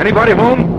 Anybody home?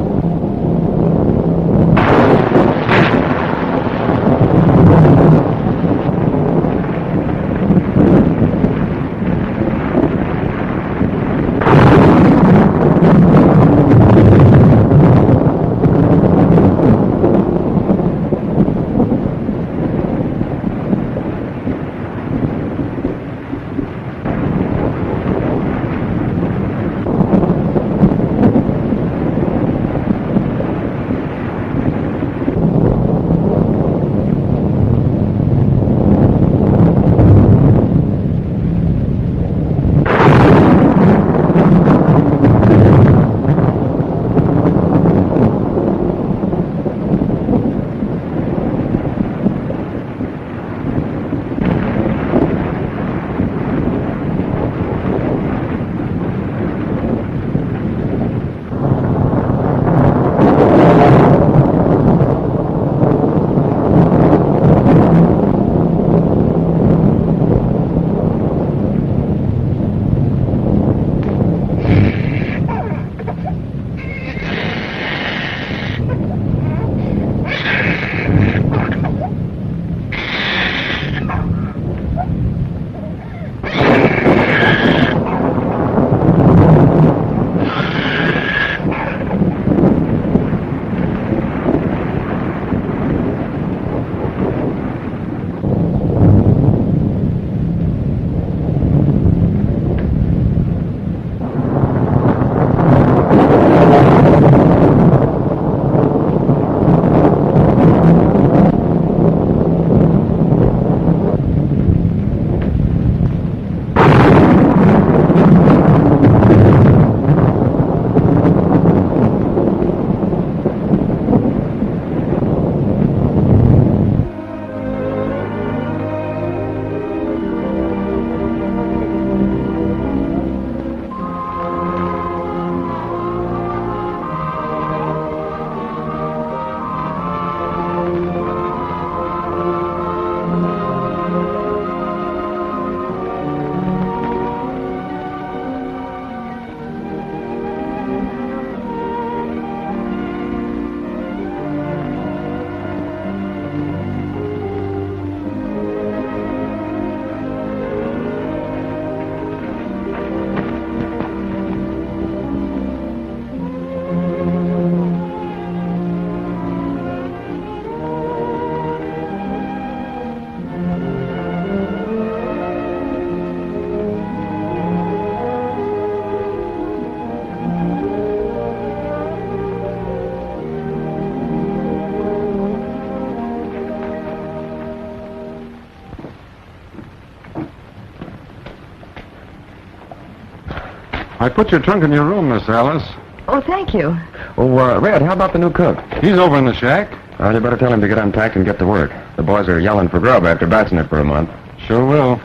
I put your trunk in your room, Miss Alice. Oh, thank you. Oh, Red, how about the new cook? He's over in the shack. Well, you better tell him to get unpacked and get to work. The boys are yelling for grub after batching it for a month. Sure will.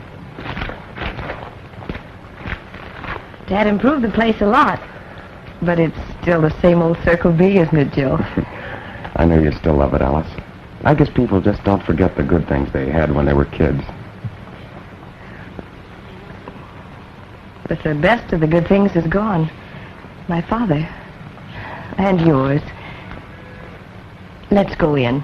Dad improved the place a lot. But it's still the same old Circle B, isn't it, Joe? I know you still love it, Alice. I guess people just don't forget the good things they had when they were kids. But the best of the good things is gone. My father. And yours. Let's go in.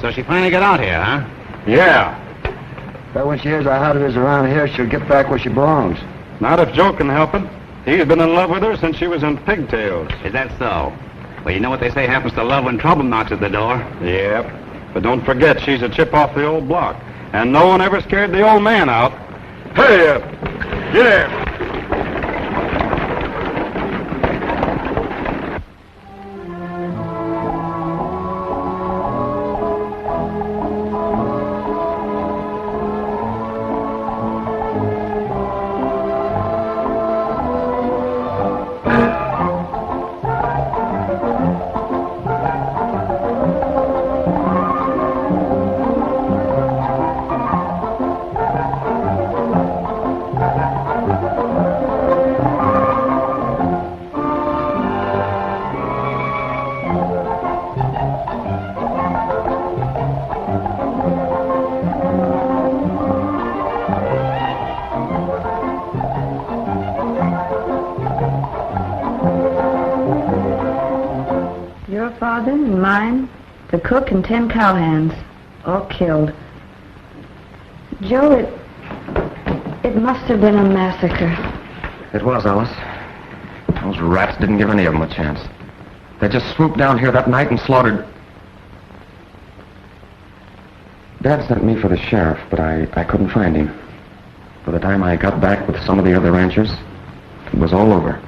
So she finally got out here, huh? Yeah. But when she hears how it is around here, she'll get back where she belongs. Not if Joe can help it. He's been in love with her since she was in pigtails. Is that so? Well, you know what they say happens to love when trouble knocks at the door. Yep. But don't forget, she's a chip off the old block. And no one ever scared the old man out. Hey, get here. Your father and mine, the cook and 10 cowhands, all killed. Joe, it must have been a massacre. It was, Alice. Those rats didn't give any of them a chance. They just swooped down here that night and slaughtered... Dad sent me for the sheriff, but I couldn't find him. By the time I got back with some of the other ranchers, it was all over.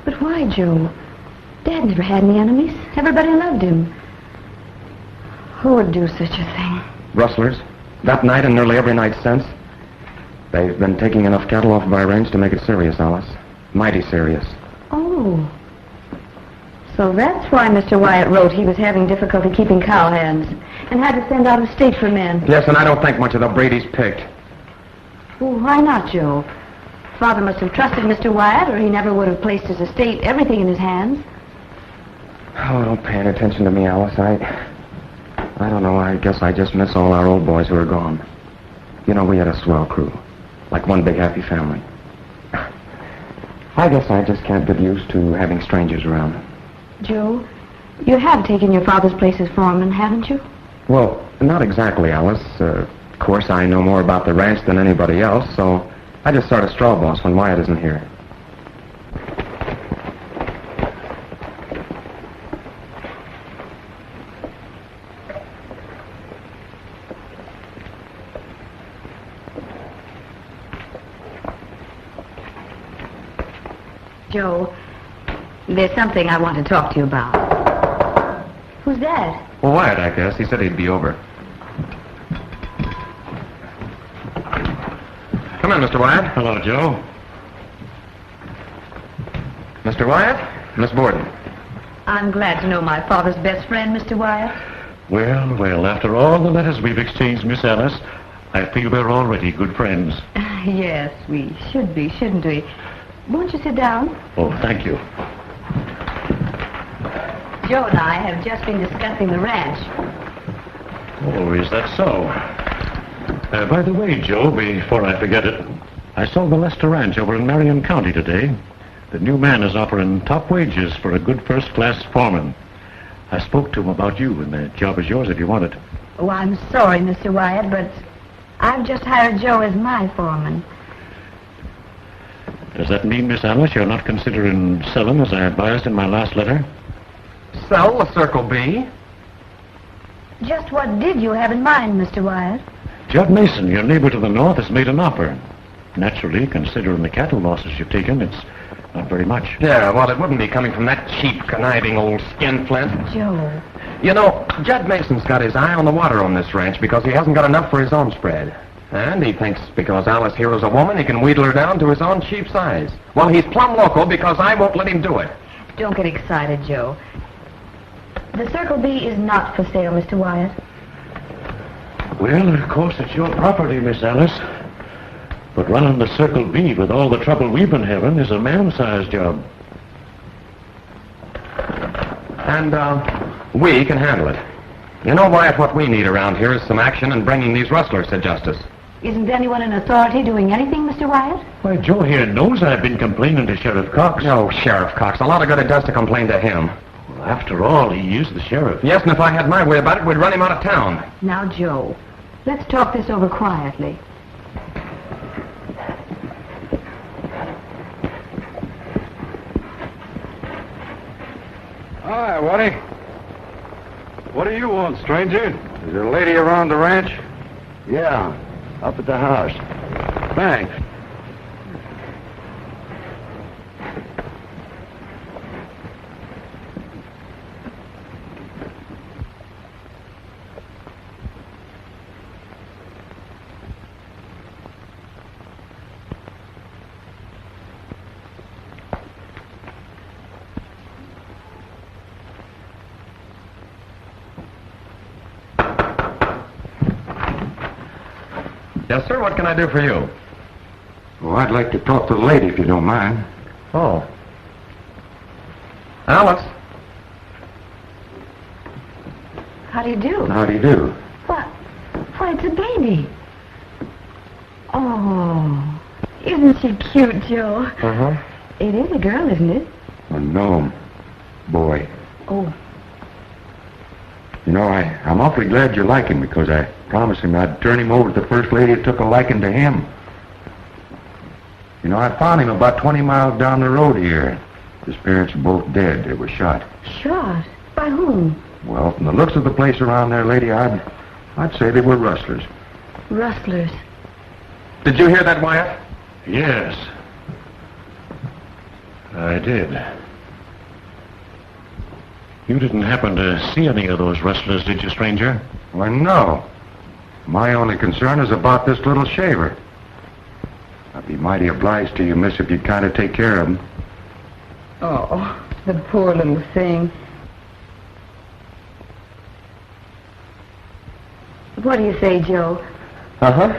But why, Joe? Dad never had any enemies. Everybody loved him. Who would do such a thing? Rustlers. That night and nearly every night since. They've been taking enough cattle off my range to make it serious, Alice. Mighty serious. Oh. So that's why Mr. Wyatt wrote he was having difficulty keeping cowhands and had to send out of state for men. Yes, and I don't think much of the breed he's picked. Well, why not, Joe? Father must have trusted Mr. Wyatt, or he never would have placed his estate, everything in his hands. Oh, don't pay any attention to me, Alice. I don't know. I guess I just miss all our old boys who are gone. You know, we had a swell crew. Like one big happy family. I guess I just can't get used to having strangers around. Joe, you have taken your father's place as foreman, haven't you? Well, not exactly, Alice. Of course, I know more about the ranch than anybody else, so I just start a straw boss when Wyatt isn't here. Joe, there's something I want to talk to you about. Who's that? Well, Wyatt, I guess. He said he'd be over. Come in, Mr. Wyatt. Hello, Joe. Mr. Wyatt, Miss Bodie. I'm glad to know my father's best friend, Mr. Wyatt. Well, well, after all the letters we've exchanged, Miss Alice, I feel we're already good friends. Yes, we should be, shouldn't we? Won't you sit down? Oh, thank you. Joe and I have just been discussing the ranch. Oh, is that so? By the way, Joe, before I forget it, I saw the Lester Ranch over in Marion County today. The new man is offering top wages for a good first-class foreman. I spoke to him about you, and the job is yours if you want it. Oh, I'm sorry, Mr. Wyatt, but I've just hired Joe as my foreman. Does that mean, Miss Alice, you're not considering selling as I advised in my last letter? Sell the Circle B? Just what did you have in mind, Mr. Wyatt? Judd Mason, your neighbor to the north, has made an offer. Naturally, considering the cattle losses you've taken, it's not very much. Yeah, well, it wouldn't be coming from that cheap, conniving old skinflint. Joe. You know, Judd Mason's got his eye on the water on this ranch because he hasn't got enough for his own spread. And he thinks because Alice Hero's a woman, he can wheedle her down to his own cheap size. Well, he's plumb local because I won't let him do it. Don't get excited, Joe. The Circle B is not for sale, Mr. Wyatt. Well, of course, it's your property, Miss Alice. But running the Circle B with all the trouble we've been having is a man-sized job. And, we can handle it. You know, Wyatt, what we need around here is some action in bringing these rustlers to justice. Isn't anyone in authority doing anything, Mr. Wyatt? Why, Joe here knows I've been complaining to Sheriff Cox. No, Sheriff Cox. A lot of good it does to complain to him. Well, after all, he is the sheriff. Yes, and if I had my way about it, we'd run him out of town. Now, Joe, let's talk this over quietly. Hi, Woody. What do you want, stranger? Is there a lady around the ranch? Yeah, up at the house. Thanks. Yes, sir. What can I do for you? Well, I'd like to talk to the lady, if you don't mind. Oh. Alice. How do you do? How do you do? What? Why, it's a baby. Oh, isn't she cute, Joe? Uh-huh. It is a girl, isn't it? A gnome. Boy. Oh, You know, I'm awfully glad you like him, because I promised him I'd turn him over to the first lady that took a liking to him. You know, I found him about 20 miles down the road here. His parents are both dead. They were shot. shot. By whom? Well, from the looks of the place around there, lady, I'd say they were rustlers. Rustlers. Did you hear that, Wyatt? Yes. I did. You didn't happen to see any of those rustlers, did you, stranger? Why, no. My only concern is about this little shaver. I'd be mighty obliged to you, miss, if you'd kind of take care of him. Oh, the poor little thing. What do you say, Joe? Uh-huh.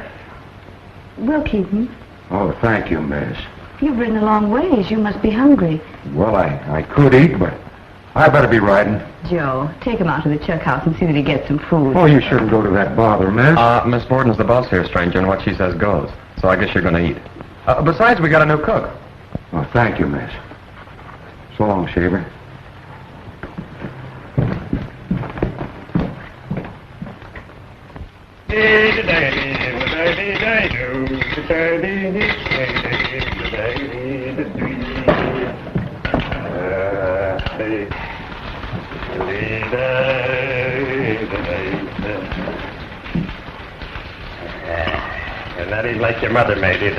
We'll keep him. Oh, thank you, miss. You've ridden a long ways. You must be hungry. Well, I could eat, but I better be riding. Joe, take him out to the chuck house and see that he gets some food. Oh, you shouldn't go to that bother, miss. Miss Borden's the boss here, stranger, and what she says goes. So I guess you're going to eat. Besides, we got a new cook. Oh, thank you, miss. So long, shaver. And that ain't like your mother made it.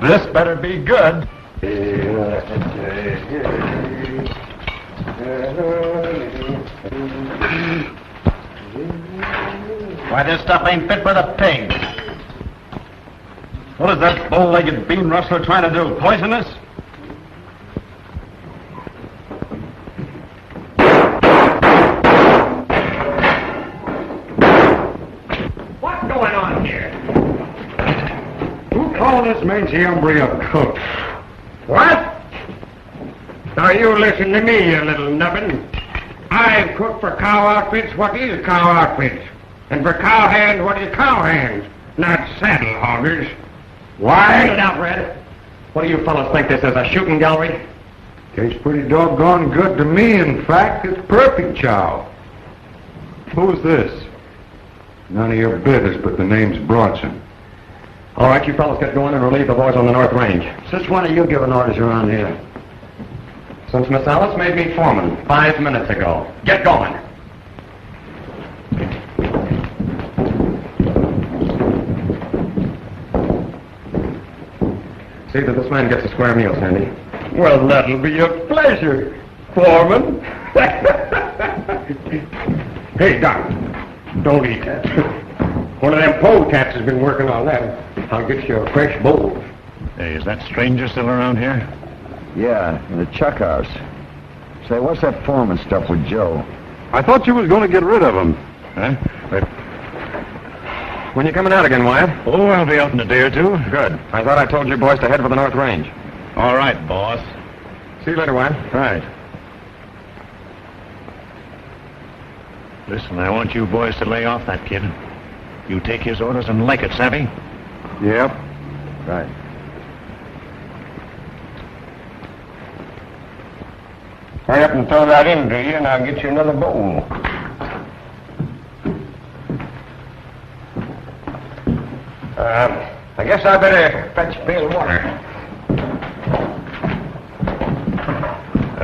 This better be good. Why, this stuff ain't fit for the pig. What is that bow-legged bean rustler trying to do? Poison us? What's going on here? Who called this mangy hombre a cook? What? Now you listen to me, you little nubbin. I cook for cow outfits what is cow outfits. And for cow hands what is cow hands, not saddle hoggers. Why? Get out, Red. What do you fellas think this is, a shooting gallery? Tastes pretty doggone good to me. In fact, it's perfect chow. Who's this? None of your business, but the name's Bronson. All right, you fellas get going and relieve the boys on the North Range. Since when are you giving orders around here? Since Miss Alice made me foreman 5 minutes ago. Get going. See that this man gets a square meal, Sandy. Well, that'll be a pleasure, Foreman. Hey, Doc, don't eat that. One of them polecats has been working on that. I'll get you a fresh bowl. Hey, is that stranger still around here? Yeah, in the chuck house. Say, what's that foreman stuff with Joe? I thought you was going to get rid of him. Huh? Wait. When you coming out again, Wyatt? Oh, I'll be out in a day or two. Good. I thought I told you boys to head for the North Range. All right, boss. See you later, Wyatt. Right. Listen, I want you boys to lay off that kid. You take his orders and like it, savvy? Yep. Right. Hurry up and throw that in, do you, and I'll get you another bowl. I guess I better fetch a pail of water.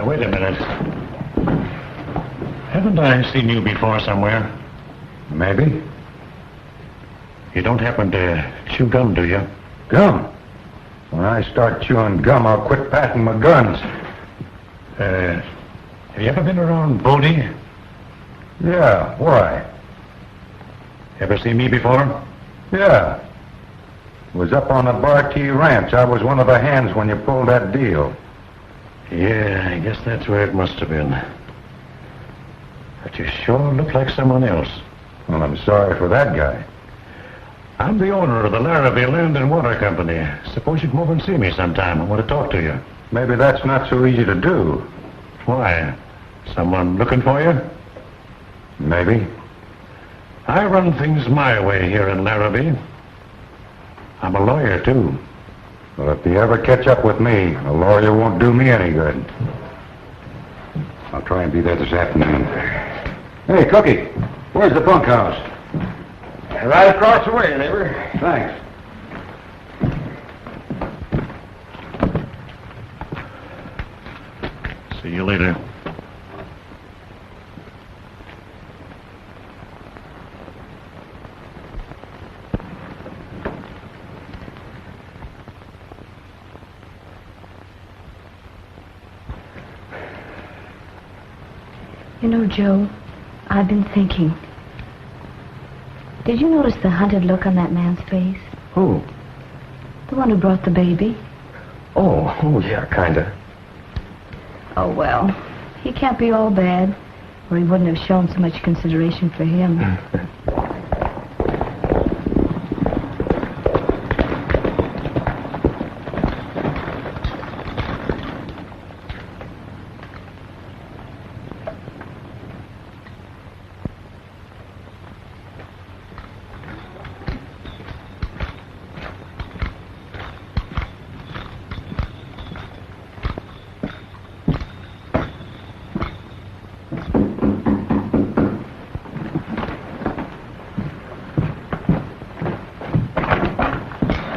Wait a minute. Haven't I seen you before somewhere? Maybe. You don't happen to chew gum, do you? Gum? When I start chewing gum, I'll quit packing my guns. Have you ever been around Bodie? Yeah, why? Ever seen me before? Yeah. Was up on the Bar T Ranch. I was one of the hands when you pulled that deal. Yeah, I guess that's where it must have been. But you sure look like someone else. Well, I'm sorry for that guy. I'm the owner of the Larrabee Land and Water Company. Suppose you'd come over and see me sometime. I want to talk to you. Maybe that's not so easy to do. Why? Someone looking for you? Maybe. I run things my way here in Larrabee. I'm a lawyer, too. Well, if you ever catch up with me, a lawyer won't do me any good. I'll try and be there this afternoon. Hey, Cookie, where's the bunkhouse? Right across the way, neighbor. Thanks. See you later. You know, Joe, I've been thinking. Did you notice the hunted look on that man's face? Who? The one who brought the baby. Oh, yeah, kinda. Oh, well, he can't be all bad, or he wouldn't have shown so much consideration for him.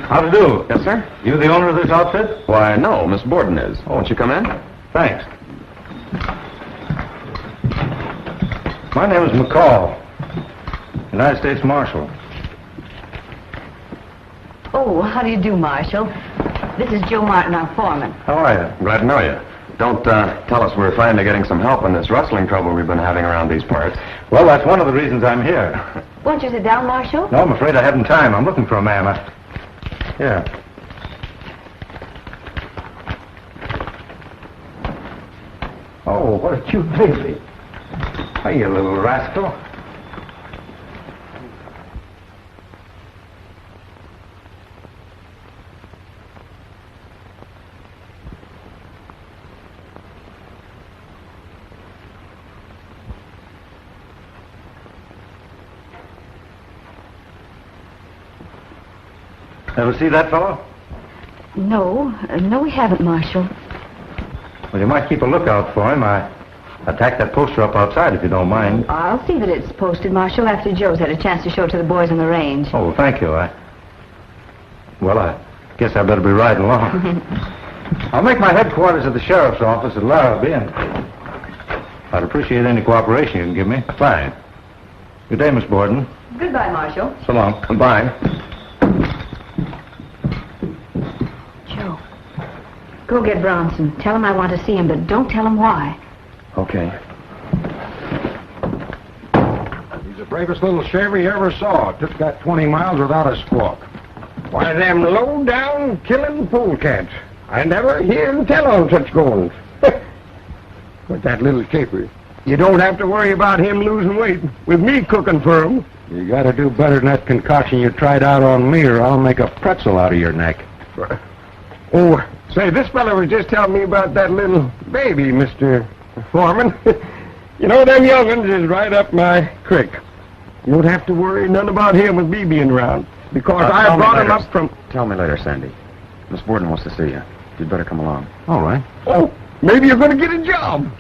How to do? Yes, sir? You the owner of this outfit? Why, no, Miss Borden is. Won't you come in? Thanks. My name is McCall, United States Marshal. Oh, how do you do, Marshal? This is Joe Martin, our foreman. How are you? Glad to know you. Don't tell us we're finally getting some help in this rustling trouble we've been having around these parts. Well, that's one of the reasons I'm here. Won't you sit down, Marshal? No, I'm afraid I haven't time. I'm looking for a man. Yeah. Oh, what a cute baby. Hey, you little rascal. Ever see that fellow? No, no, we haven't, Marshal. Well, you might keep a lookout for him. I tacked that poster up outside, if you don't mind. I'll see that it's posted, Marshal, after Joe's had a chance to show it to the boys on the range. Oh, well, thank you. Well, I guess I better be riding along. I'll make my headquarters at the sheriff's office at Larrabee, and I'd appreciate any cooperation you can give me. Fine. Good day, Miss Borden. Goodbye, Marshal. So long. Goodbye. Joe, Go get Bronson. Tell him I want to see him, but don't tell him why. Okay. He's the bravest little shaver you ever saw. Took that 20 miles without a squawk. Why, them low-down killing polecats. I never hear him tell on such goings. But that little caper, you don't have to worry about him losing weight with me cooking for him. You gotta do better than that concoction you tried out on me, or I'll make a pretzel out of your neck. Oh, say, this fella was just telling me about that little baby, Mr. Foreman. You know, them young'uns is right up my creek. You don't have to worry none about him with me being around, because I brought him up from... Tell me later, Sandy. Miss Borden wants to see you. You'd better come along. All right. Oh, maybe you're going to get a job.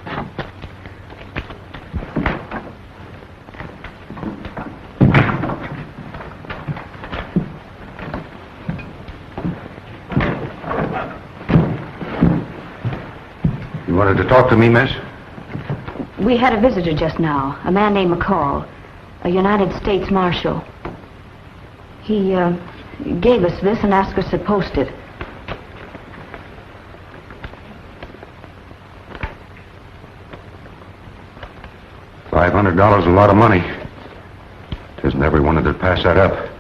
You wanted to talk to me, miss? We had a visitor just now, a man named McCall, a United States Marshal. He gave us this and asked us to post it. $500 a lot of money. It isn't everyone that'd pass that up.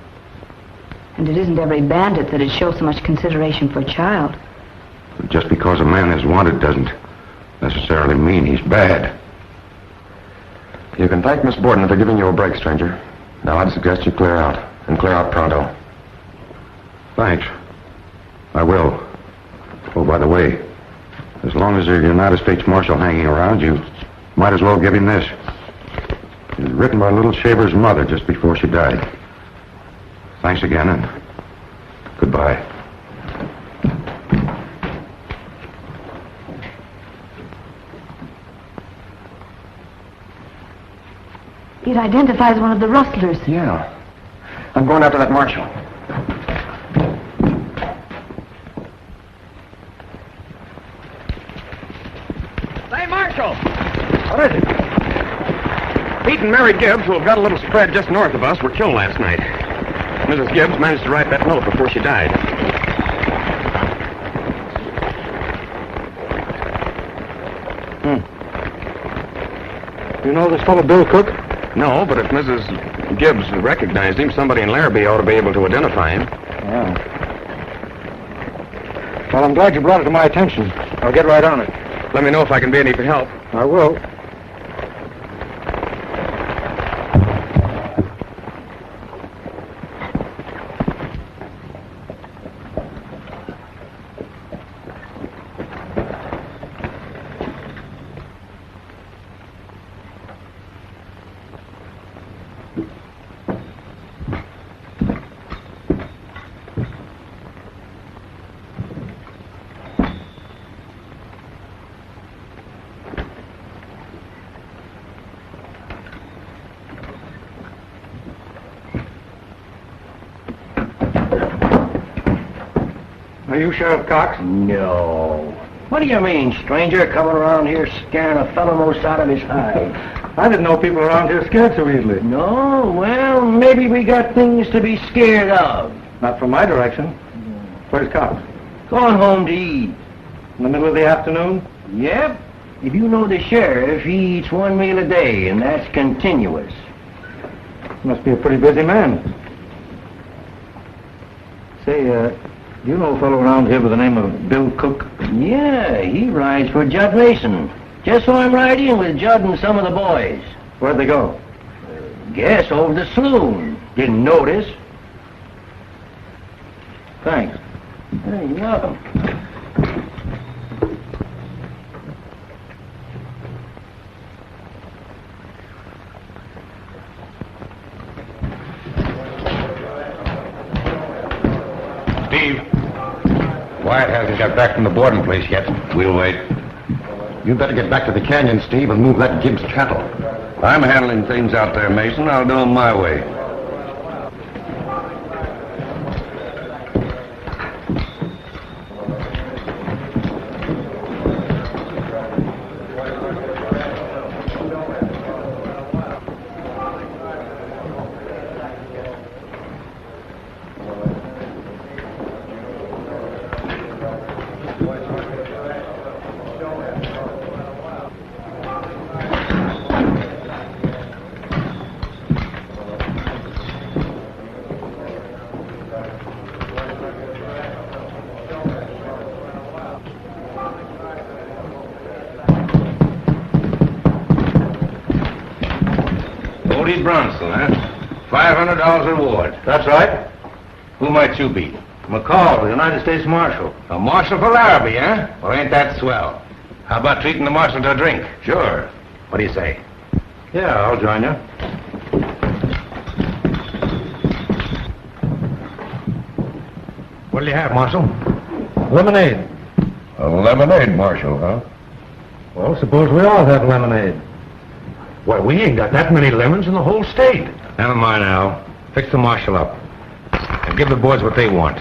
And it isn't every bandit that'd show so much consideration for a child. But just because a man is wanted doesn't necessarily mean he's bad. You can thank Miss Borden for giving you a break, stranger. Now I'd suggest you clear out, and clear out pronto. Thanks. I will. Oh, by the way, as long as there's a United States Marshal hanging around, you might as well give him this. It was written by little Shaver's mother just before she died. Thanks again, and goodbye. It identifies one of the rustlers. Yeah. I'm going after that marshal. Say, Marshal! What is it? Pete and Mary Gibbs, who have got a little spread just north of us, were killed last night. Mrs. Gibbs managed to write that note before she died. You know this fellow Bill Cook? No, but if Mrs. Gibbs recognized him, somebody in Larrabee ought to be able to identify him. Yeah. Well, I'm glad you brought it to my attention. I'll get right on it. Let me know if I can be any help. I will. Are you Sheriff Cox? No. What do you mean, stranger, coming around here scaring a fellow most out of his hide? I didn't know people around here scared so easily. No? Well, maybe we got things to be scared of. Not from my direction. Where's Cox? Going home to eat. In the middle of the afternoon? Yep. If you know the sheriff, he eats one meal a day, and that's continuous. Must be a pretty busy man. Say, do you know a fellow around here by the name of Bill Cook? Yeah, he rides for Judd Mason. Just saw him ride in with Judd and some of the boys. Where'd they go? Guess over the saloon. Didn't notice. Thanks. Hey, you're welcome. Steve. Wyatt hasn't got back from the boarding place yet. We'll wait. You better get back to the canyon, Steve, and move that Gibbs cattle. I'm handling things out there, Mason. I'll do them my way. Bodie Bronson, huh? $500 reward. That's right. Who might you be? McCall, the United States Marshal. A marshal for Larrabee, huh? Well, ain't that swell? How about treating the marshal to a drink? Sure. What do you say? Yeah, I'll join you. What'll you have, Marshal? Lemonade. A lemonade, Marshal, huh? Well, suppose we all have lemonade. Well, we ain't got that many lemons in the whole state. Never mind, Al. Fix the marshal up. And give the boys what they want.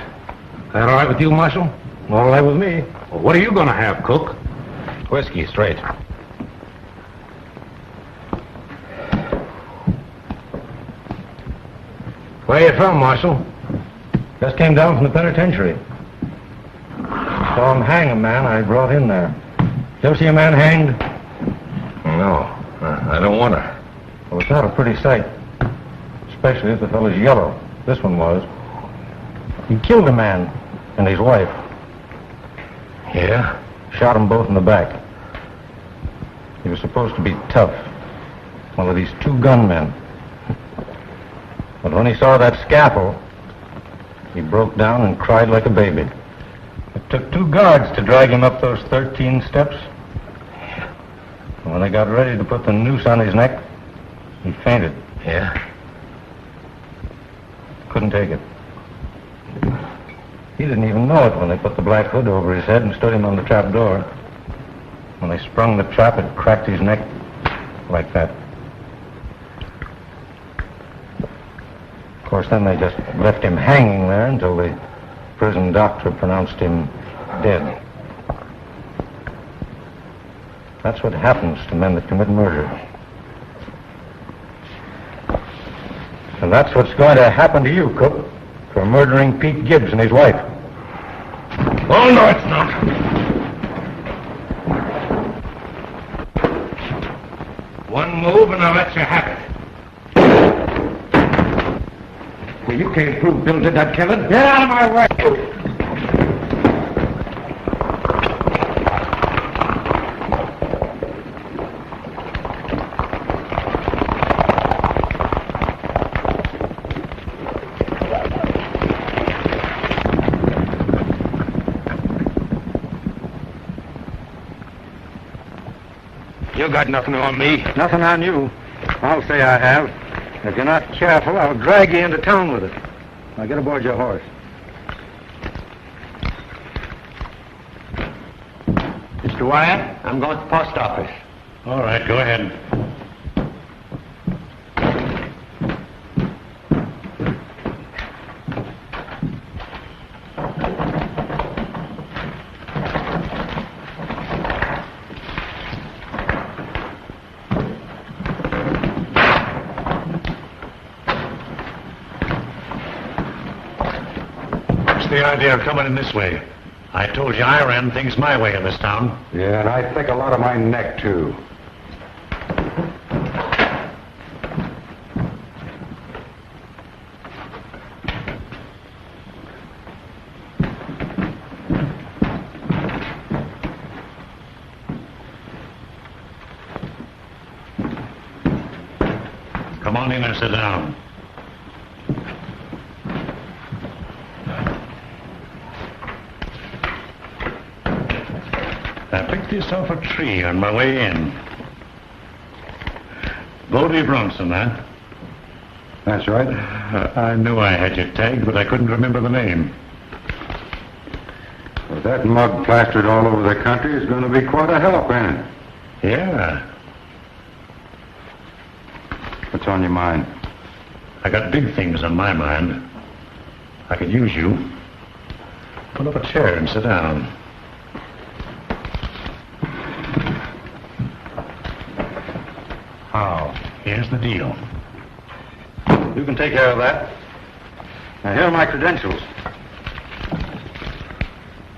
That all right with you, Marshal? All right with me. Well, what are you going to have, Cook? Whiskey, straight. Where you from, Marshal? Just came down from the penitentiary. Saw him hang a man I brought in there. You ever see a man hanged? No, I don't want to. Well, it's not a pretty sight. Especially if the fellow's yellow. This one was. He killed a man and his wife. Yeah? Shot them both in the back. He was supposed to be tough. One of these two gunmen. But when he saw that scaffold, he broke down and cried like a baby. It took 2 guards to drag him up those 13 steps. And when they got ready to put the noose on his neck, he fainted. Yeah? Couldn't take it. He didn't even know it when they put the black hood over his head and stood him on the trap door. When they sprung the trap, it cracked his neck like that. Of course, then they just left him hanging there until the prison doctor pronounced him dead. That's what happens to men that commit murder. And that's what's going to happen to you, Cook, for murdering Pete Gibbs and his wife. Oh, no, it's not. One move and I'll let you have it. Well, you can't prove Bill did that killing. Get out of my way! You got nothing on me. Nothing on you. I'll say I have. If you're not careful, I'll drag you into town with it. Now get aboard your horse. Mr. Wyatt, I'm going to the post office. All right, go ahead. The idea of coming in this way. I told you I ran things my way in this town. Yeah, and I think a lot of my neck, too. Come on in and sit down. I picked yourself a tree on my way in. Bodie Bronson, huh? That's right. I knew I had you tagged, but I couldn't remember the name. With that mug plastered all over the country is going to be quite a help, ain't it? Yeah. What's on your mind? I got big things on my mind. I could use you. Pull up a chair and sit down. How? Here's the deal. You can take care of that. Now, here are my credentials.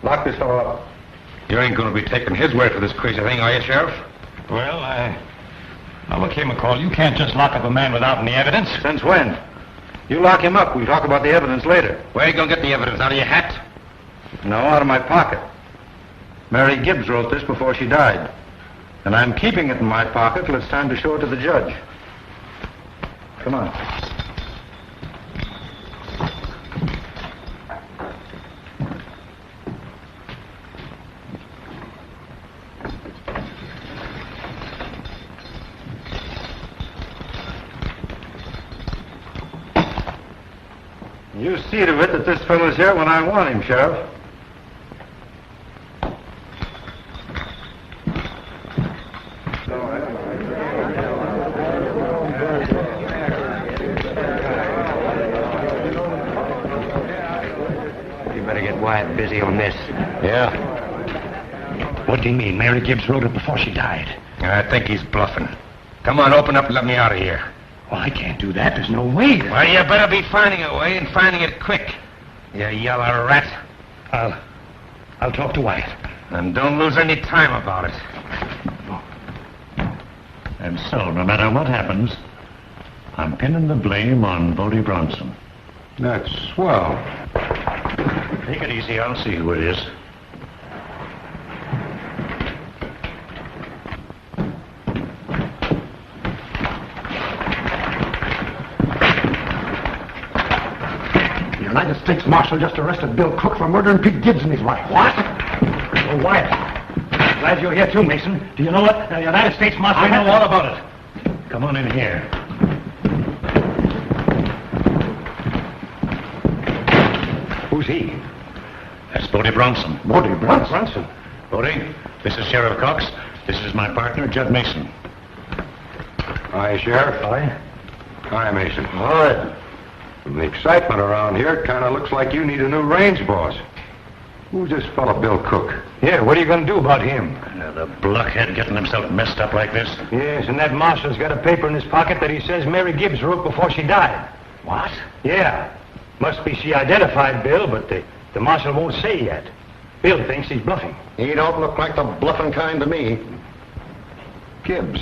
Lock this fellow up. You ain't going to be taking his word for this crazy thing, are you, Sheriff? Well, Now, look here, McCall. You can't just lock up a man without any evidence. Since when? You lock him up. We'll talk about the evidence later. Where you going to get the evidence? Out of your hat? No, out of my pocket. Mary Gibbs wrote this before she died. And I'm keeping it in my pocket till it's time to show it to the judge. Come on. You see to it that this fellow's here when I want him, Sheriff. You better get Wyatt busy on this. Yeah. What do you mean? Mary Gibbs wrote it before she died. I think he's bluffing. Come on, open up and let me out of here. Well, I can't do that. There's no way. Well, you better be finding a way and finding it quick. You yellow rat. I'll talk to Wyatt. And don't lose any time about it. And so, no matter what happens, I'm pinning the blame on Bodie Bronson. That's swell. Take it easy. I'll see who it is. The United States Marshal just arrested Bill Cook for murdering Pete Gibbs and his wife. What? Oh, Wyatt. Glad you're here too, Mason. Do you know what? The United States Marshal... I know all about it. Come on in here. Who's he? That's Bodie Bronson. Bodie Bronson? Bodie, this is Sheriff Cox. This is my partner, Judd Mason. Hi, Sheriff. Hi. Hi, Mason. Hi. From the excitement around here, it kind of looks like you need a new range boss. Who's this fellow Bill Cook? Yeah, what are you going to do about him? The blockhead getting himself messed up like this. Yes, and that marshal's got a paper in his pocket that he says Mary Gibbs wrote before she died. What? Yeah. Must be she identified Bill, but the marshal won't say yet. Bill thinks he's bluffing. He don't look like the bluffing kind to me. Gibbs.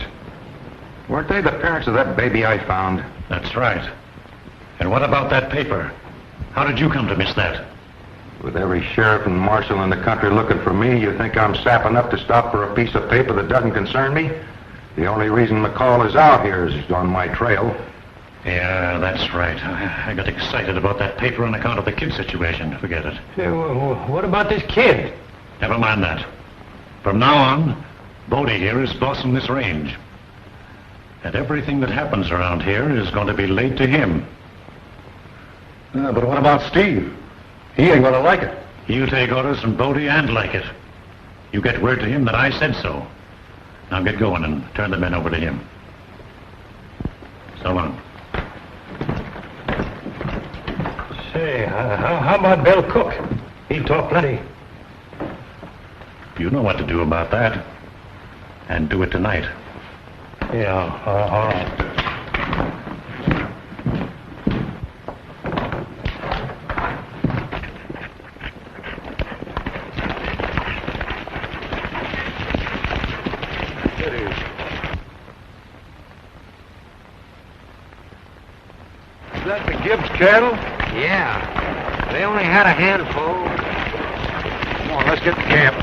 Weren't they the parents of that baby I found? That's right. And what about that paper? How did you come to miss that? With every sheriff and marshal in the country looking for me, you think I'm sap enough to stop for a piece of paper that doesn't concern me? The only reason McCall is out here is he's on my trail. Yeah, that's right. I got excited about that paper on account of the kid situation. Forget it. Hey, what about this kid? Never mind that. From now on, Bodie here is bossing this range. And everything that happens around here is going to be laid to him. But what about Steve? He ain't gonna like it. He'll take orders from Bodie and like it. You get word to him that I said so. Now get going and turn the men over to him. So long. Say, how about Bill Cook? He talked plenty. You know what to do about that. And do it tonight. Yeah, all right. Is that the Gibbs cattle? Yeah. They only had a handful. Come on, let's get to camp.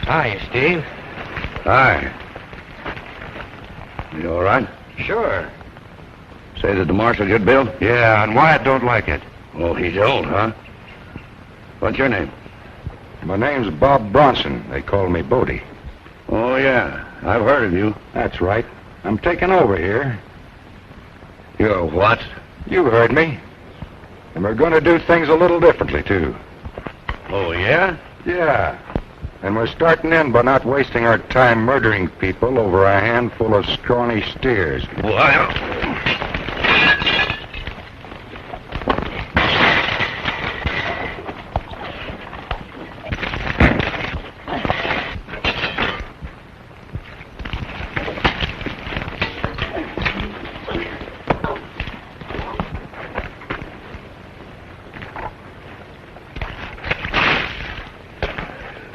Hiya, Steve. Hi. You all right? Sure. Say that the marshal good, Bill? Yeah, and Wyatt don't like it. Oh, he don't, huh? What's your name? My name's Bob Bronson. They call me Bodie. Oh, yeah. I've heard of you. That's right. I'm taking over here. You're what? You heard me. And we're going to do things a little differently, too. Oh, yeah? Yeah. And we're starting in by not wasting our time murdering people over a handful of scrawny steers. Well,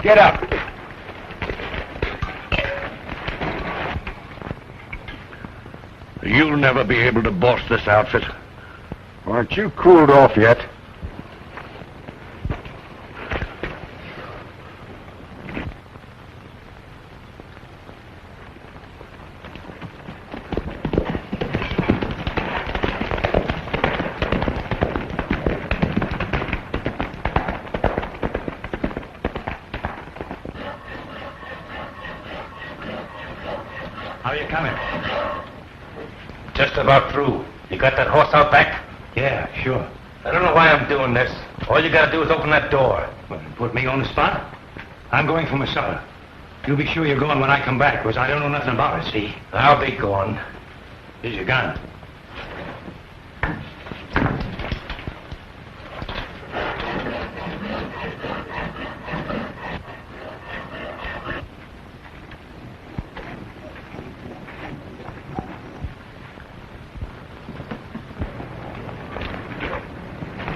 Get up. You'll never be able to boss this outfit. Aren't you cooled off yet? How you coming? Just about through. You got that horse out back? Yeah, sure. I don't know why I'm doing this. All you gotta do is open that door. Put me on the spot? I'm going for my supper. You be sure you're going when I come back, because I don't know nothing about it, see? I'll be going. Here's your gun.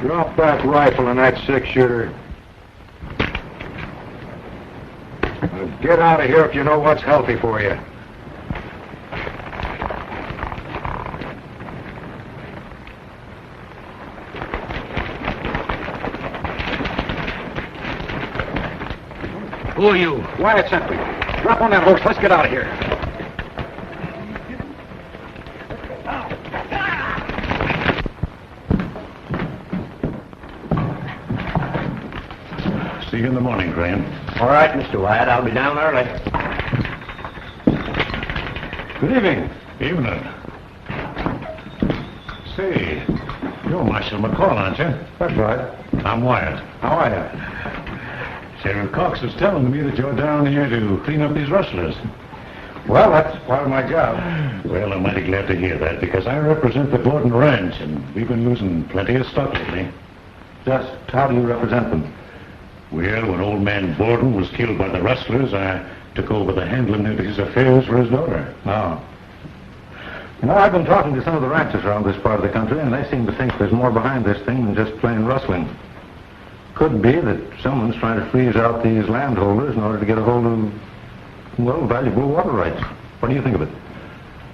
Drop that rifle and that six-shooter. Now get out of here if you know what's healthy for you. Who are you? Wyatt sent me. Drop on that horse. Let's get out of here. See you in the morning, Graham. All right, Mr. Wyatt, I'll be down early. Good evening. Evening. Say, you're Marshal McCall, aren't you? That's right. I'm Wyatt. How are you? Sheriff Cox was telling me that you're down here to clean up these rustlers. Well, that's part of my job. Well, I'm mighty glad to hear that, because I represent the Borden Ranch, and we've been losing plenty of stock lately. Just how do you represent them? Well, when old man Borden was killed by the rustlers, I took over the handling of his affairs for his daughter. Oh. You know, I've been talking to some of the ranchers around this part of the country, and they seem to think there's more behind this thing than just plain rustling. Could be that someone's trying to freeze out these landholders in order to get a hold of, well, valuable water rights. What do you think of it?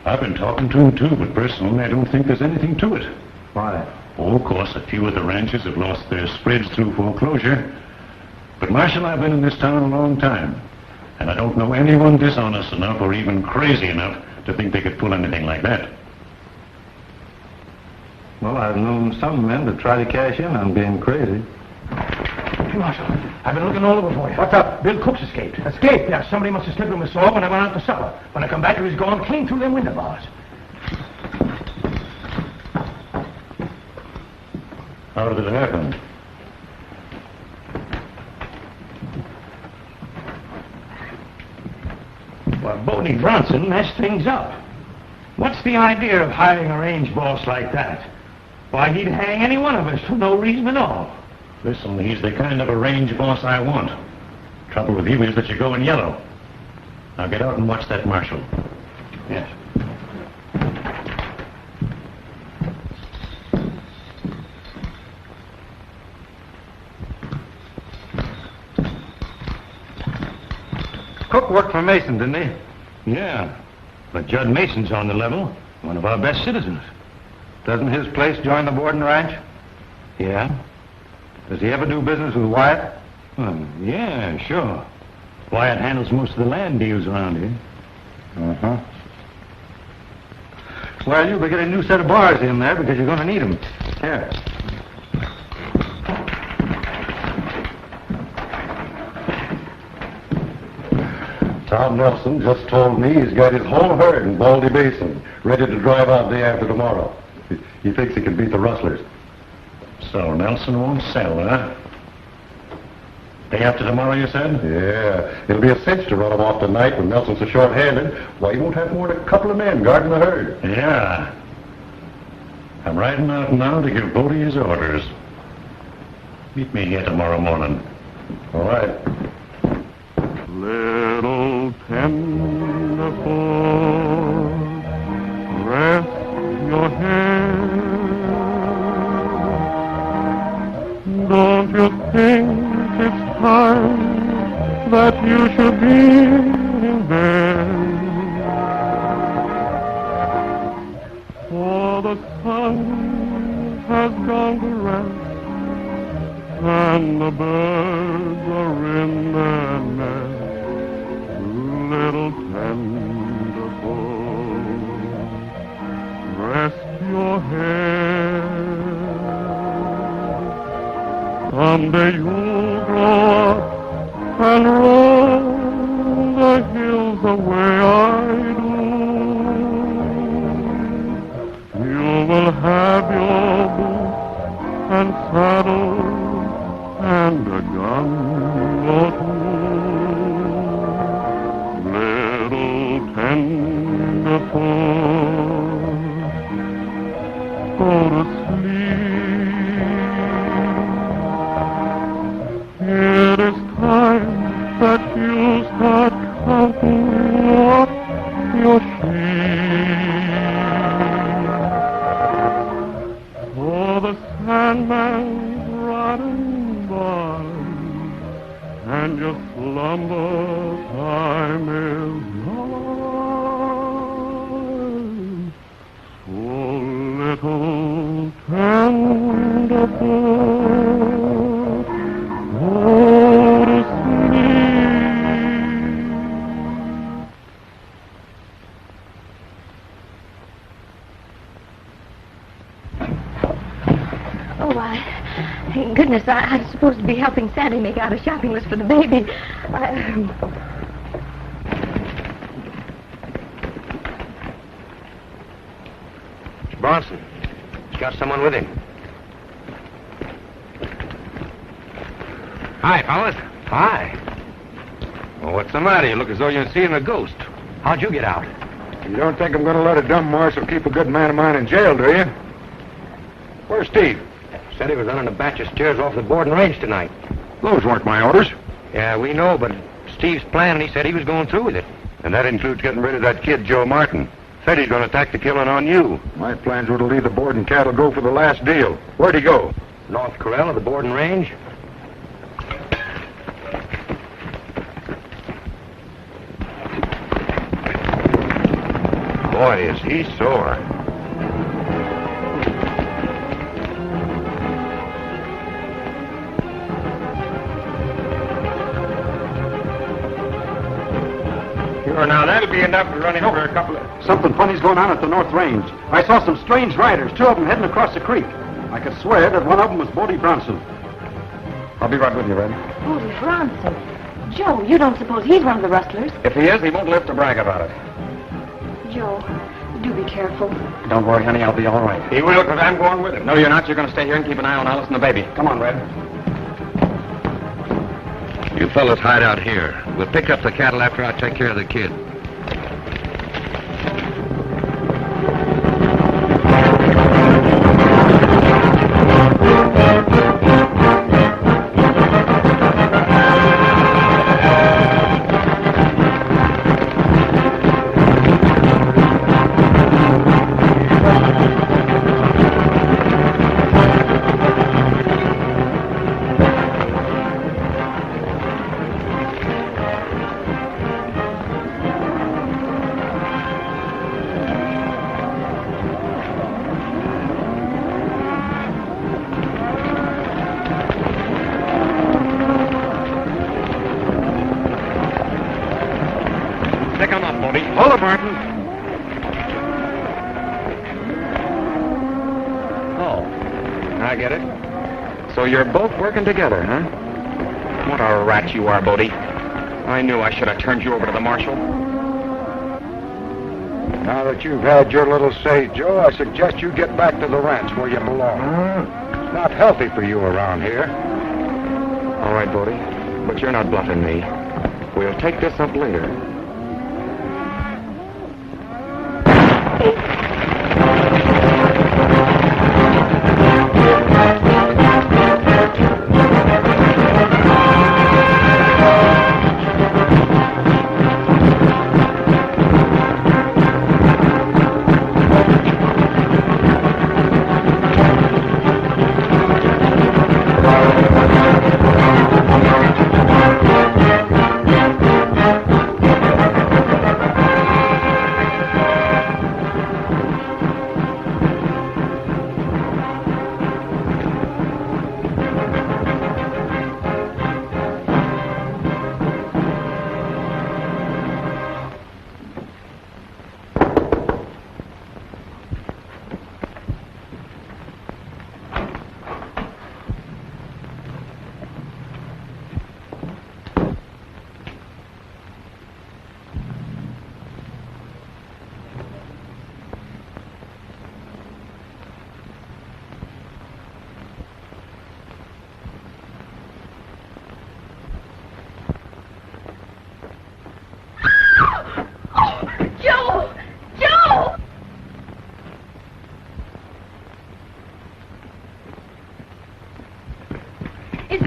I've been talking to him, too, but personally, I don't think there's anything to it. Why? Oh, of course, a few of the ranchers have lost their spreads through foreclosure. But, Marshal, I've been in this town a long time, and I don't know anyone dishonest enough or even crazy enough to think they could pull anything like that. Well, I've known some men to try to cash in on being crazy. Hey, Marshal, I've been looking all over for you. What's up? Bill Cook's escaped. Escaped? Yeah, somebody must have slipped him a saw when I went out for supper. When I come back, he was gone clean through them window bars. How did it happen? Well, Bodie Bronson messed things up. What's the idea of hiring a range boss like that? Why, he'd hang any one of us for no reason at all. Listen, he's the kind of a range boss I want. Trouble with you is that you go in yellow. Now get out and watch that marshal. Yes. Cook worked for Mason, didn't he? Yeah, but Judd Mason's on the level. One of our best citizens. Doesn't his place join the Borden Ranch? Yeah? Does he ever do business with Wyatt? Yeah, sure. Wyatt handles most of the land deals around here. Uh-huh. Well, you'll be getting a new set of bars in there because you're going to need them. Here. Tom Nelson just told me he's got his whole herd in Baldy Basin, ready to drive out day after tomorrow. He thinks he can beat the rustlers. So Nelson won't sell, huh? Day after tomorrow, you said? Yeah, it'll be a cinch to run him off tonight when Nelson's so short-handed. Why, he won't have more than a couple of men guarding the herd. Yeah. I'm riding out now to give Bodie his orders. Meet me here tomorrow morning. All right. Little tenderfoot, rest your head. Don't you think it's time that you should be in bed? someday you'll grow up and roam the hills the way I do. You will have your boots and saddle and a gun or two. Little tenderfoot, go to sleep. It is time that you start counting up your sheep. For the Sandman's riding by, and your slumber time is nigh. So little tenderfoot, go to sleep. Oh, thank goodness, I'm supposed to be helping Sandy make out a shopping list for the baby. Bronson, he's got someone with him. Hi, fellas. Hi. Well, what's the matter? You look as though you're seeing a ghost. How'd you get out? You don't think I'm going to let a dumb marshal keep a good man of mine in jail, do you? Where's Steve? Said he was running a batch of steers off the boarding range tonight. Those weren't my orders. Yeah, we know, but Steve's plan, and he said he was going through with it. And that includes getting rid of that kid, Joe Martin. Said he's going to attack the killing on you. My plans were to leave the board and cattle go for the last deal. Where'd he go? North Corral of the boarding range. Boy, is he sore. Sure, now that'll be enough to run him over a couple of... Something funny's going on at the North Range. I saw some strange riders, two of them heading across the creek. I could swear that one of them was Bodie Bronson. I'll be right with you, Red. Bodie Bronson. Joe, you don't suppose he's one of the rustlers? If he is, he won't live to brag about it. Joe, do be careful. Don't worry, honey, I'll be all right. He will, because I'm going with him. No, you're not. You're going to stay here and keep an eye on Alice and the baby. Come on, Red. You fellas hide out here. We'll pick up the cattle after I take care of the kid. Hold it, Martin. Oh, I get it. So you're both working together, huh? What a rat you are, Bodie. I knew I should have turned you over to the marshal. Now that you've had your little say, Joe, I suggest you get back to the ranch where you belong. It's not healthy for you around here. All right, Bodie, but you're not bluffing me. We'll take this up later.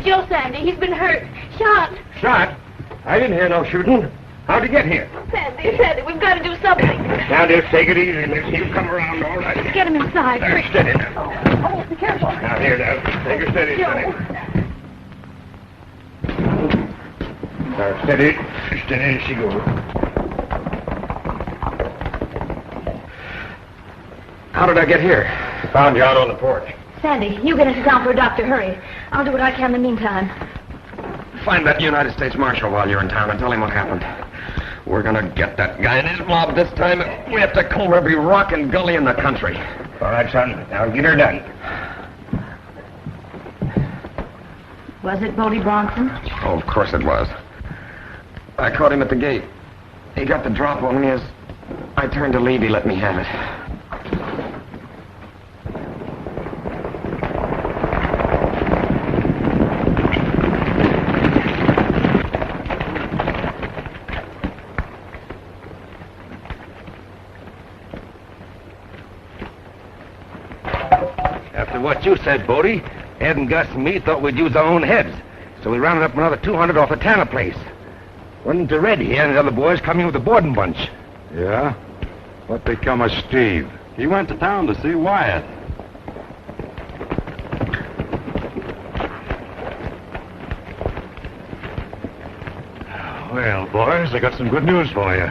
Joe, Sandy. He's been hurt. Shot. Shot? I didn't hear no shooting. How'd he get here? Sandy, we've got to do something. Now, just take it easy, miss. He'll come around all right. Get him inside. There, steady now. Oh, be careful. Now, here, now. Take her steady, Joe. steady. Now, steady. Steady as she goes. How did I get here? I found you out on the porch. Sandy, you get us down for a doctor. Hurry. I'll do what I can in the meantime. Find that United States Marshal while you're in town and tell him what happened. We're gonna get that guy and his mob this time. We have to comb every rock and gully in the country. All right, son. Now get her done. Was it Bodie Bronson? Oh, of course it was. I caught him at the gate. He got the drop on me as I turned to leave. He let me have it. After what you said, Bodie, Ed and Gus and me thought we'd use our own heads. So we rounded up another 200 off the Tanner place. Went into Red here and the other boys coming with a boarding bunch. Yeah? What become of Steve? He went to town to see Wyatt. Well, boys, I got some good news for you.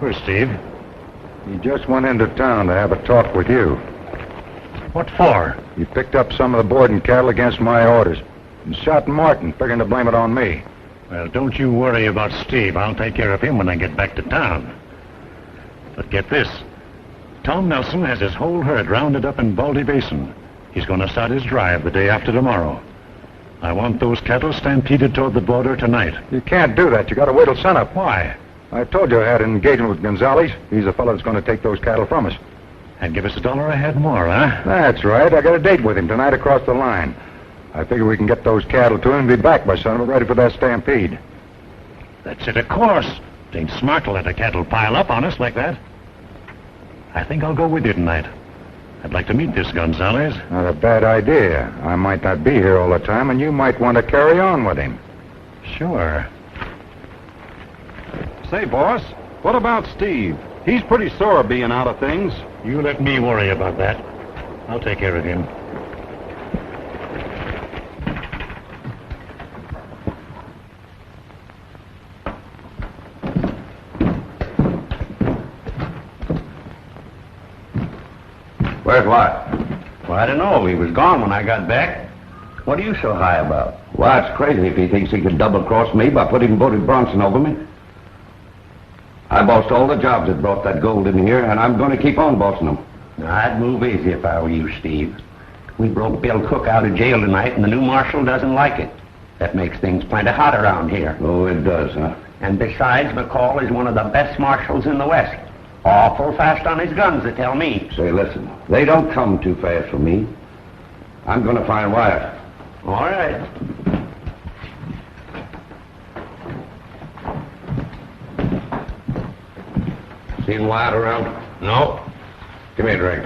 Where's Steve? He just went into town to have a talk with you. What for? He picked up some of the boarding cattle against my orders and shot Martin, figuring to blame it on me. Well, don't you worry about Steve. I'll take care of him when I get back to town. But get this. Tom Nelson has his whole herd rounded up in Baldy Basin. He's going to start his drive the day after tomorrow. I want those cattle stampeded toward the border tonight. You can't do that. You got to wait till sunup. Why? I told you I had an engagement with Gonzalez. He's the fellow that's going to take those cattle from us. And give us $1 a head more, huh? That's right. I got a date with him tonight across the line. I figure we can get those cattle to him and be back by sunup ready for that stampede. That's it, of course. It ain't smart to let the cattle pile up on us like that. I think I'll go with you tonight. I'd like to meet this Gonzalez. Not a bad idea. I might not be here all the time, and you might want to carry on with him. Sure. Say, boss, what about Steve? He's pretty sore being out of things. You let me worry about that. I'll take care of him. Where's Watt? Well, I don't know. He was gone when I got back. What are you so high about? Watt's crazy if he thinks he could double-cross me by putting Bodie Bronson over me. I bossed all the jobs that brought that gold in here, and I'm going to keep on bossing them. I'd move easy if I were you, Steve. We broke Bill Cook out of jail tonight, and the new marshal doesn't like it. That makes things plenty hot around here. Oh, it does, huh? And besides, McCall is one of the best marshals in the West. Awful fast on his guns, they tell me. Say, listen, they don't come too fast for me. I'm going to find Wyatt. All right. Seen Wyatt around? No. Give me a drink.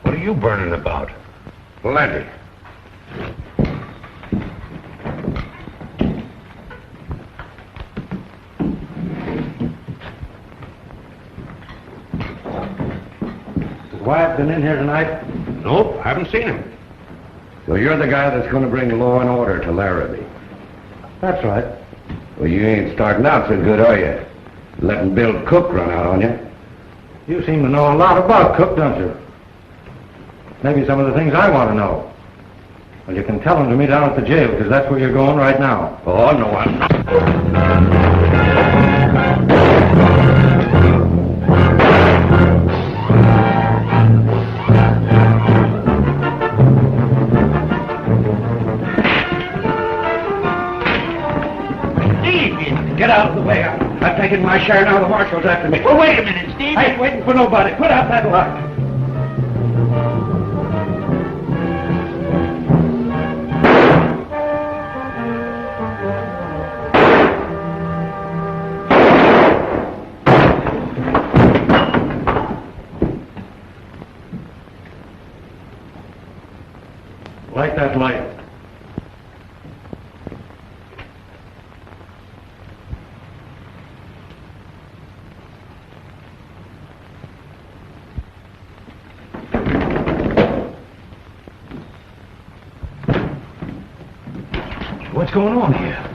What are you burning about? Plenty. Wyatt been in here tonight? Nope, haven't seen him. So you're the guy that's going to bring law and order to Larrabee. That's right. Well, you ain't starting out so good, are you? Letting Bill Cook run out on you. You seem to know a lot about Cook, don't you? Maybe some of the things I want to know. Well, you can tell them to me down at the jail, because that's where you're going right now. Oh, no, I'm not. Get out of the way. I've taken my share now. The marshal's after me. Well, wait a minute, Steve. I ain't waiting for nobody. Put out that lock. Light that light. What's going on here?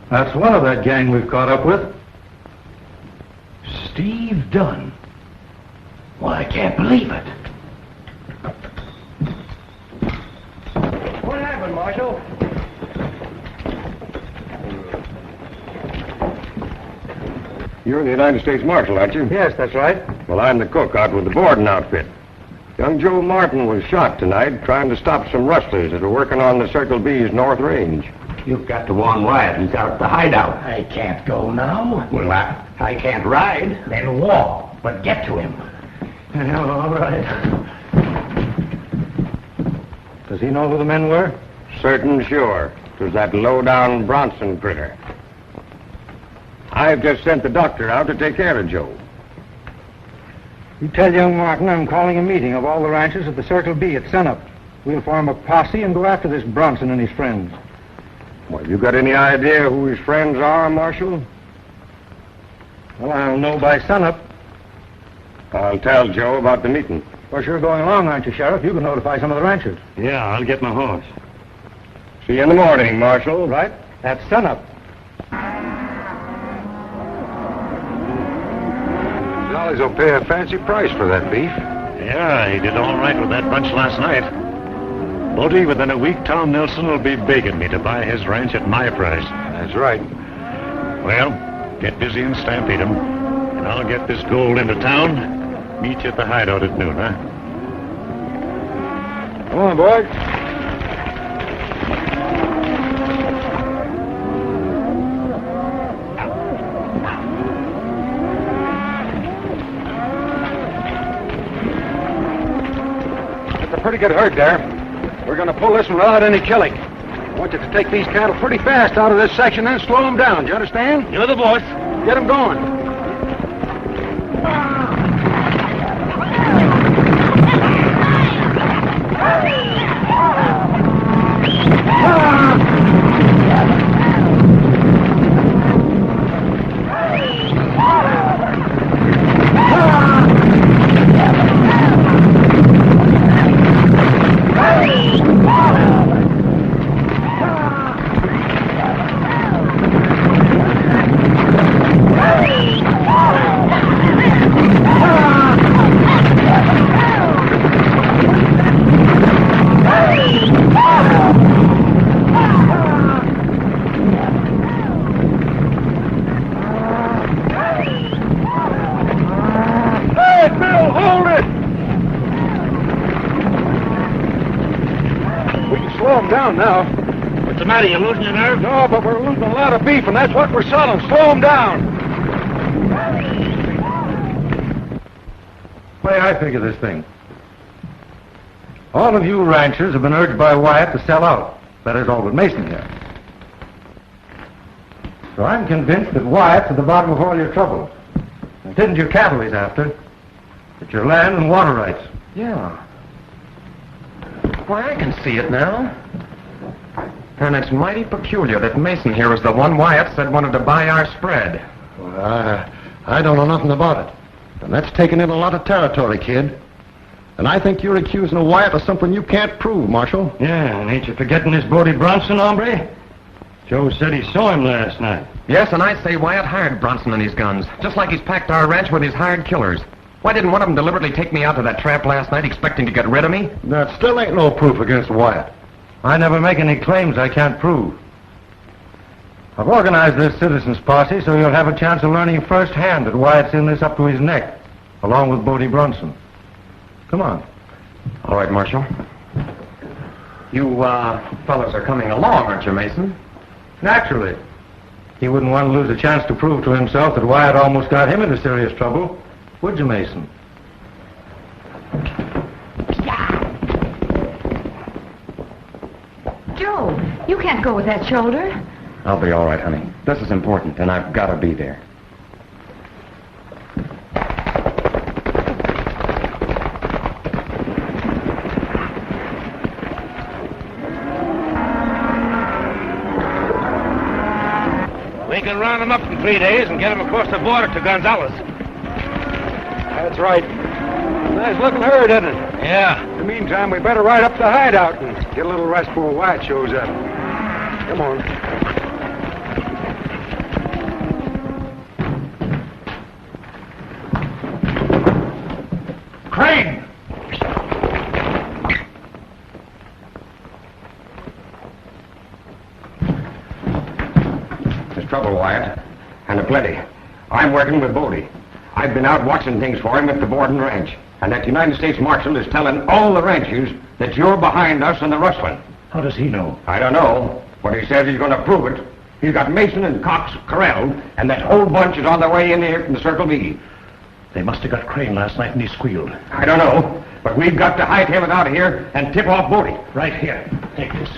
That's one of that gang we've caught up with. Steve Dunn. Well, I can't believe it. What happened, Marshal? You're the United States Marshal, aren't you? Yes, that's right. Well, I'm the cook out with the Borden outfit. Young Joe Martin was shot tonight trying to stop some rustlers that are working on the Circle B's North Range. You've got to warn Wyatt. He's out at the hideout. I can't go now. Well, I can't ride. Then walk, but get to him. All right. Does he know who the men were? Certain sure. It was that low-down Bronson critter. I've just sent the doctor out to take care of Joe. You tell young Martin I'm calling a meeting of all the ranchers at the Circle B at sunup. We'll form a posse and go after this Bronson and his friends. Well, you got any idea who his friends are, Marshal? Well, I'll know by sunup. I'll tell Joe about the meeting. Well, sure going along, aren't you, Sheriff? You can notify some of the ranchers. Yeah, I'll get my horse. See you in the morning, Marshal. Right? At sunup. Jollies will pay a fancy price for that beef. Yeah, he did all right with that bunch last night. Bodie, within a week, Tom Nelson will be begging me to buy his ranch at my price. That's right. Well, get busy and stampede him, and I'll get this gold into town. Meet you at the hideout at noon, huh? Come on, boys. It's a pretty good herd there. We're going to pull this one without any killing. I want you to take these cattle pretty fast out of this section and slow them down. Do you understand? You're the boss. Get them going. Now. What's the matter? You losing your nerve? No, but we're losing a lot of beef, and that's what we're selling. Slow them down. Way I figure this thing. All of you ranchers have been urged by Wyatt to sell out. That is all but Mason here. So I'm convinced that Wyatt's at the bottom of all your trouble. It isn't your cattle he's after. It's your land and water rights. Yeah. Why, I can see it now. And it's mighty peculiar that Mason here is the one Wyatt said wanted to buy our spread. Well, I don't know nothing about it. And that's taking in a lot of territory, kid. And I think you're accusing of Wyatt of something you can't prove, Marshal. Yeah, and ain't you forgetting this Bodie Bronson, hombre? Joe said he saw him last night. Yes, and I say Wyatt hired Bronson and his guns, just like he's packed our ranch with his hired killers. Why didn't one of them deliberately take me out to that trap last night expecting to get rid of me? That still ain't no proof against Wyatt. I never make any claims I can't prove. I've organized this citizens posse so you'll have a chance of learning firsthand that Wyatt's in this up to his neck, along with Bodie Bronson. Come on. All right, Marshal. You, fellas are coming along, aren't you, Mason? Naturally. He wouldn't want to lose a chance to prove to himself that Wyatt almost got him into serious trouble. Would you, Mason? Joe, you can't go with that shoulder. I'll be all right, honey. This is important, and I've got to be there. They can round him up in 3 days and get him across the border to Gonzales. That's right. Nice looking herd, isn't it? Yeah. In the meantime, we better ride up the hideout and get a little rest before Wyatt shows up. Come on. Crane! There's trouble, Wyatt. And a plenty. I'm working with Bodie. I've been out watching things for him at the Borden Ranch. And that United States Marshal is telling all the ranchers that you're behind us in the rustling. How does he know? I don't know, but he says he's going to prove it. He's got Mason and Cox corralled, and that whole bunch is on their way in here from the Circle V. They must have got Crane last night and he squealed. I don't know, but we've got to hightail it out of here and tip off Bodie. Right here. Take this.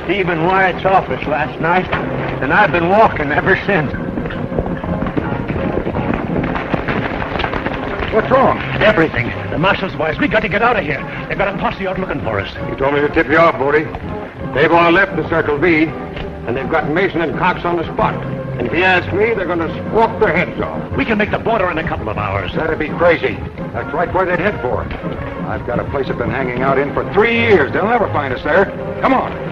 Stephen Wyatt's office last night, and I've been walking ever since. What's wrong? Everything. The marshal's boys. We got to get out of here. They've got a posse out looking for us. You told me to tip you off, Bodie. They've all left the Circle V, and they've got Mason and Cox on the spot. And if you ask me, they're going to walk their heads off. We can make the border in a couple of hours. That'd be crazy. That's right where they'd head for. I've got a place I've been hanging out in for 3 years. They'll never find us there. Come on.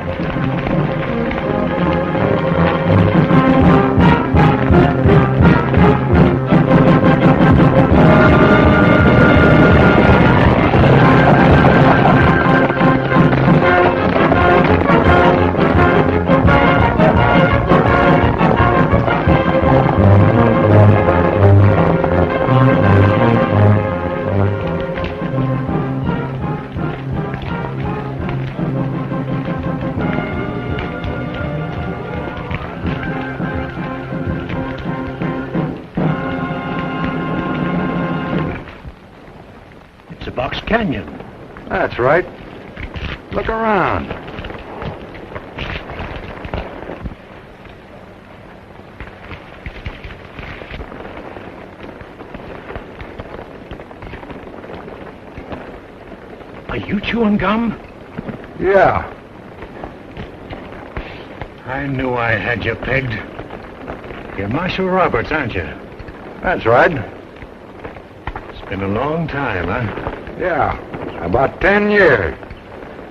Canyon. That's right. Look around. Are you chewing gum? Yeah. I knew I had you pegged. You're Marshal Roberts, aren't you? That's right. It's been a long time, huh? Yeah, about 10 years.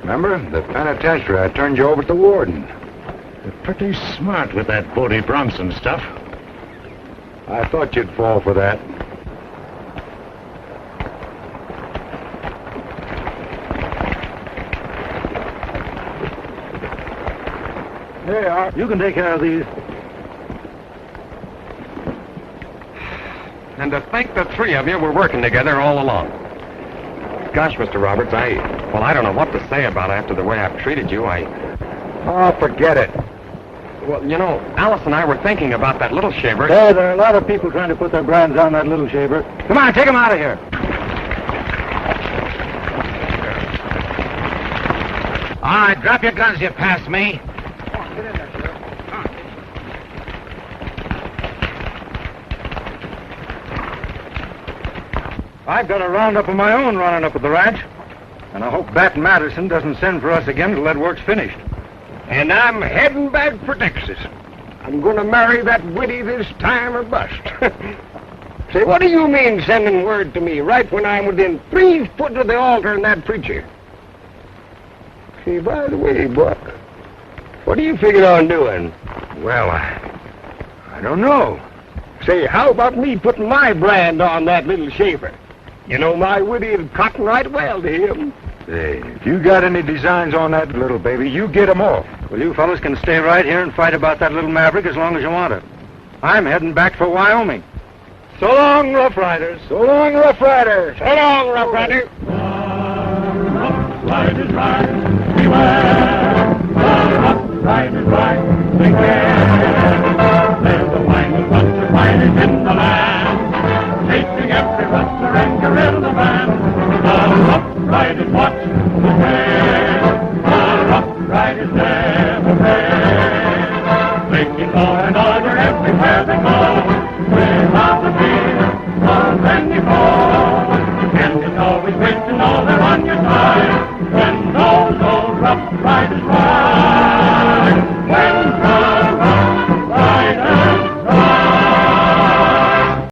Remember, the penitentiary, I turned you over to the warden. You're pretty smart with that Bodie Bronson stuff. I thought you'd fall for that. There you are. You can take care of these. And to think the three of you were working together all along. Gosh, Mr. Roberts, I don't know what to say about it after the way I've treated you. Oh, forget it. Well, you know, Alice and I were thinking about that little shaver. There are a lot of people trying to put their brands on that little shaver. Come on, take him out of here. All right, drop your guns, you pass me. I've got a roundup of my own running up at the ranch. And I hope Bat Madison doesn't send for us again till that work's finished. And I'm heading back for Texas. I'm going to marry that widdy this time or bust. Say, what do you mean sending word to me right when I'm within 3 foot of the altar and that preacher? Say, by the way, Buck, what do you figure on doing? Well, I don't know. Say, how about me putting my brand on that little shaver? You know, my widdy would cotton right well to him. Hey, if you got any designs on that little baby, you get 'em off. Well, you fellas can stay right here and fight about that little maverick as long as you want it. I'm heading back for Wyoming. So long, Rough Riders. So long, Rough Rider. So long, Rough Rider. Rough Riders ride, beware. The Rough Riders ride, take care. They're the finest bunch of riders in the land, chasing every rustler and guerrilla band. The Rough Riders watch the trail.